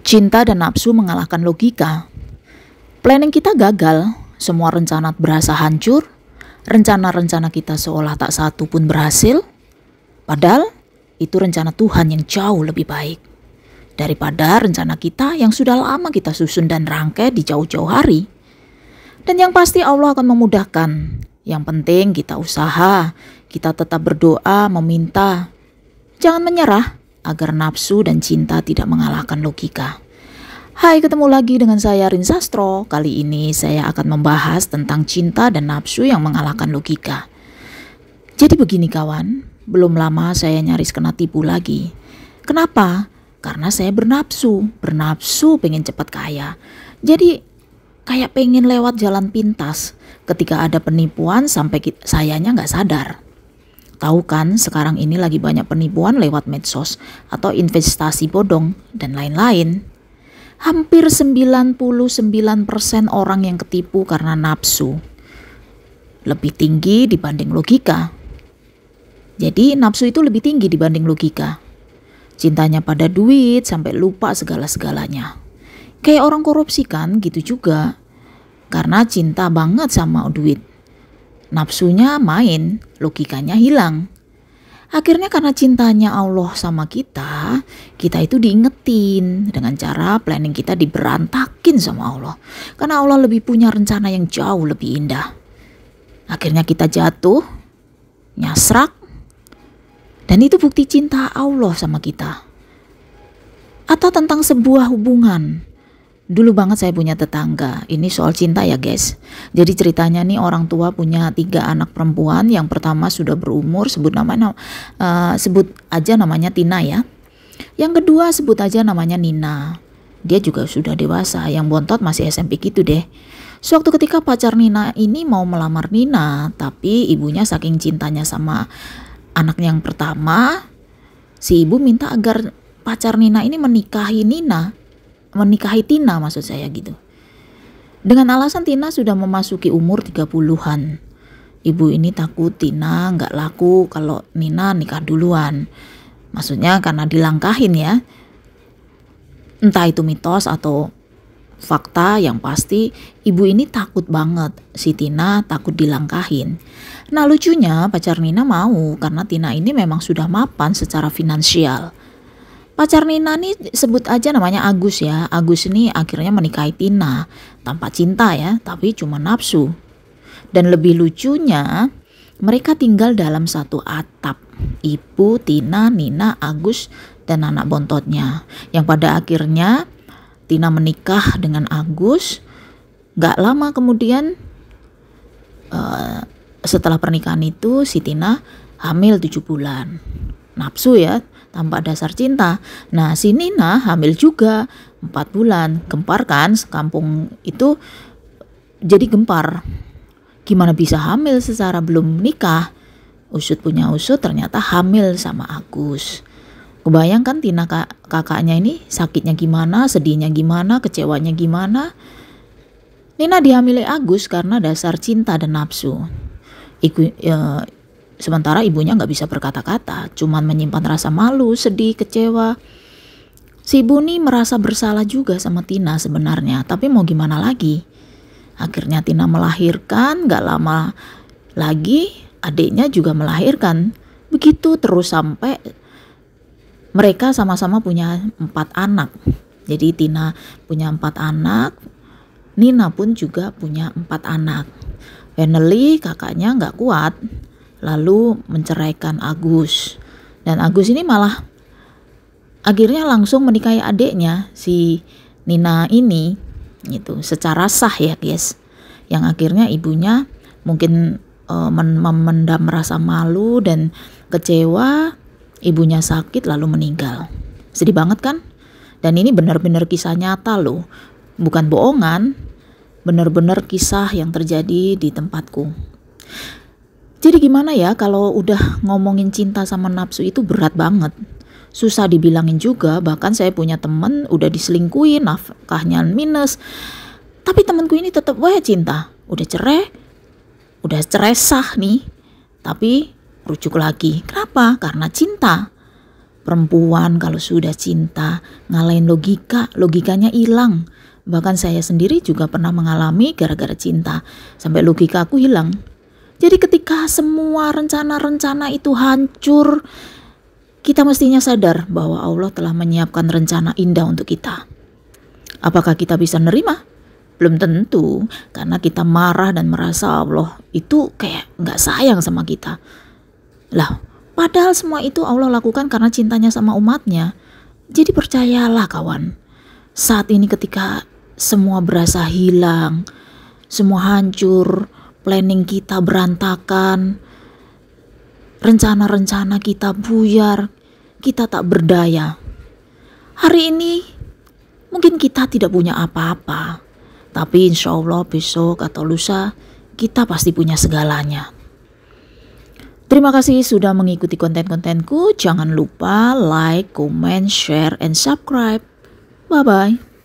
Cinta dan nafsu mengalahkan logika. Planning kita gagal, semua rencana berasa hancur, rencana-rencana kita seolah tak satu pun berhasil. Padahal itu rencana Tuhan yang jauh lebih baik daripada rencana kita yang sudah lama kita susun dan rangkai di jauh-jauh hari. Dan yang pasti Allah akan memudahkan. Yang penting kita usaha, kita tetap berdoa, meminta. Jangan menyerah agar nafsu dan cinta tidak mengalahkan logika. Hai, ketemu lagi dengan saya Rin Sastro. Kali ini saya akan membahas tentang cinta dan nafsu yang mengalahkan logika. Jadi begini kawan, belum lama saya nyaris kena tipu lagi. Kenapa? Karena saya bernafsu pengen cepat kaya. Jadi kayak pengen lewat jalan pintas. Ketika ada penipuan sampai sayanya nggak sadar. Tahu kan sekarang ini lagi banyak penipuan lewat medsos atau investasi bodong dan lain-lain. Hampir 99% orang yang ketipu karena nafsu. Lebih tinggi dibanding logika. Jadi nafsu itu lebih tinggi dibanding logika. Cintanya pada duit sampai lupa segala-segalanya. Kayak orang korupsi kan gitu juga. Karena cinta banget sama duit. Nafsunya main, logikanya hilang. Akhirnya karena cintanya Allah sama kita itu diingetin dengan cara planning kita diberantakin sama Allah. Karena Allah lebih punya rencana yang jauh lebih indah. Akhirnya kita jatuh, nyasrak, dan itu bukti cinta Allah sama kita. Atau tentang sebuah hubungan. Dulu banget saya punya tetangga, ini soal cinta ya guys. Jadi ceritanya nih orang tua punya 3 anak perempuan. Yang pertama sudah berumur, sebut aja namanya Tina ya. Yang kedua sebut aja namanya Nina. Dia juga sudah dewasa, yang bontot masih SMP gitu deh. Suatu ketika pacar Nina ini mau melamar Nina, tapi ibunya saking cintanya sama anak yang pertama, si ibu minta agar pacar Nina ini menikahi Tina maksud saya gitu. Dengan alasan Tina sudah memasuki umur 30-an. Ibu ini takut Tina nggak laku kalau Nina nikah duluan. Maksudnya karena dilangkahin ya. Entah itu mitos atau fakta, yang pasti ibu ini takut banget si Tina takut dilangkahin. Nah lucunya pacar Nina mau karena Tina ini memang sudah mapan secara finansial. Pacar Nina nih sebut aja namanya Agus ya. Agus ini akhirnya menikahi Tina tanpa cinta ya, tapi cuma nafsu. Dan lebih lucunya mereka tinggal dalam satu atap. Ibu, Tina, Nina, Agus, dan anak bontotnya. Yang pada akhirnya Tina menikah dengan Agus. Gak lama kemudian setelah pernikahan itu si Tina hamil 7 bulan. Nafsu ya, tanpa dasar cinta. Nah si Nina hamil juga 4 bulan. Gempar kan, sekampung itu jadi gempar. Gimana bisa hamil secara belum nikah? Usut punya usut ternyata hamil sama Agus. Kebayangkan Tina kakaknya ini sakitnya gimana, sedihnya gimana, kecewanya gimana. Nina dihamili Agus karena dasar cinta dan nafsu. Sementara ibunya gak bisa berkata-kata, cuman menyimpan rasa malu, sedih, kecewa. Si ibu nih merasa bersalah juga sama Tina sebenarnya, tapi mau gimana lagi. Akhirnya Tina melahirkan, gak lama lagi adiknya juga melahirkan. Begitu terus sampai mereka sama-sama punya 4 anak. Jadi Tina punya 4 anak, Nina pun juga punya 4 anak. Finally kakaknya gak kuat, lalu menceraikan Agus. Dan Agus ini malah akhirnya langsung menikahi adiknya si Nina ini gitu, secara sah ya guys. Yang akhirnya ibunya mungkin memendam rasa malu dan kecewa, ibunya sakit lalu meninggal. Sedih banget kan? Dan ini benar-benar kisah nyata loh, bukan bohongan, benar-benar kisah yang terjadi di tempatku. Jadi gimana ya kalau udah ngomongin cinta sama nafsu itu berat banget. Susah dibilangin juga, bahkan saya punya temen udah diselingkuhin, nafkahnya minus. Tapi temenku ini tetap cinta. Udah cerai sah nih. Tapi rujuk lagi. Kenapa? Karena cinta. Perempuan kalau sudah cinta, ngalahin logikanya hilang. Bahkan saya sendiri juga pernah mengalami gara-gara cinta, sampai logika aku hilang. Jadi ketika semua rencana-rencana itu hancur, kita mestinya sadar bahwa Allah telah menyiapkan rencana indah untuk kita. Apakah kita bisa nerima? Belum tentu, karena kita marah dan merasa Allah itu kayak gak sayang sama kita. Lah, padahal semua itu Allah lakukan karena cintanya sama umatnya. Jadi percayalah kawan, saat ini ketika semua berasa hilang, semua hancur, planning kita berantakan, rencana-rencana kita buyar, kita tak berdaya. Hari ini mungkin kita tidak punya apa-apa, tapi insya Allah besok atau lusa kita pasti punya segalanya. Terima kasih sudah mengikuti konten-kontenku. Jangan lupa like, comment, share, and subscribe. Bye-bye.